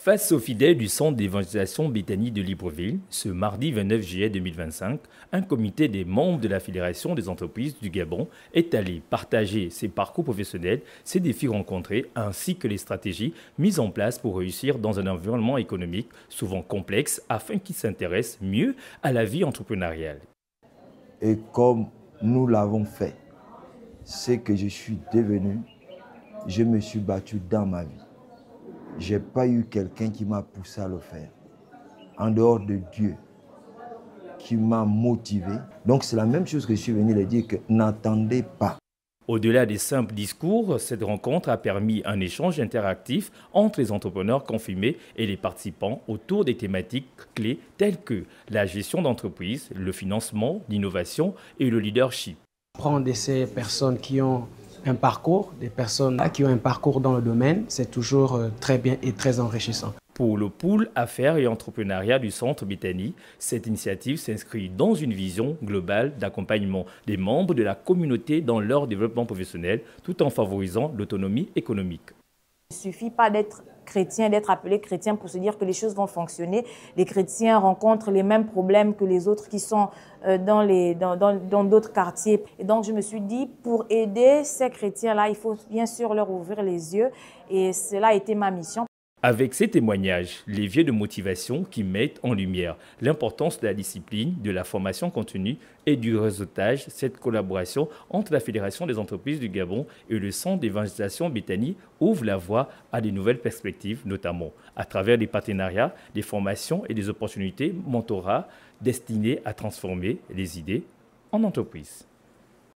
Face aux fidèles du centre d'évangélisation Béthanie de Libreville, ce mardi 29 juillet 2025, un comité des membres de la Fédération des entreprises du Gabon est allé partager ses parcours professionnels, ses défis rencontrés ainsi que les stratégies mises en place pour réussir dans un environnement économique souvent complexe afin qu'ils s'intéressent mieux à la vie entrepreneuriale. Et comme nous l'avons fait, ce que je suis devenu, je me suis battu dans ma vie. Je n'ai pas eu quelqu'un qui m'a poussé à le faire, en dehors de Dieu, qui m'a motivé. Donc c'est la même chose que je suis venu leur dire, que n'attendez pas. Au-delà des simples discours, cette rencontre a permis un échange interactif entre les entrepreneurs confirmés et les participants autour des thématiques clés telles que la gestion d'entreprise, le financement, l'innovation et le leadership. Prendre de ces personnes qui ont un parcours, des personnes qui ont un parcours dans le domaine, c'est toujours très bien et très enrichissant. Pour le pôle Affaires et Entrepreneuriat du Centre Béthanie, cette initiative s'inscrit dans une vision globale d'accompagnement des membres de la communauté dans leur développement professionnel, tout en favorisant l'autonomie économique. Il ne suffit pas d'être chrétien, d'être appelé chrétien pour se dire que les choses vont fonctionner. Les chrétiens rencontrent les mêmes problèmes que les autres qui sont dans d'autres quartiers. Et donc je me suis dit, pour aider ces chrétiens-là, il faut bien sûr leur ouvrir les yeux. Et cela a été ma mission. Avec ces témoignages, les leviers de motivation qui mettent en lumière l'importance de la discipline, de la formation continue et du réseautage, cette collaboration entre la Fédération des entreprises du Gabon et le Centre d'évangélisation Béthanie ouvre la voie à de nouvelles perspectives, notamment à travers des partenariats, des formations et des opportunités mentorat destinées à transformer les idées en entreprises.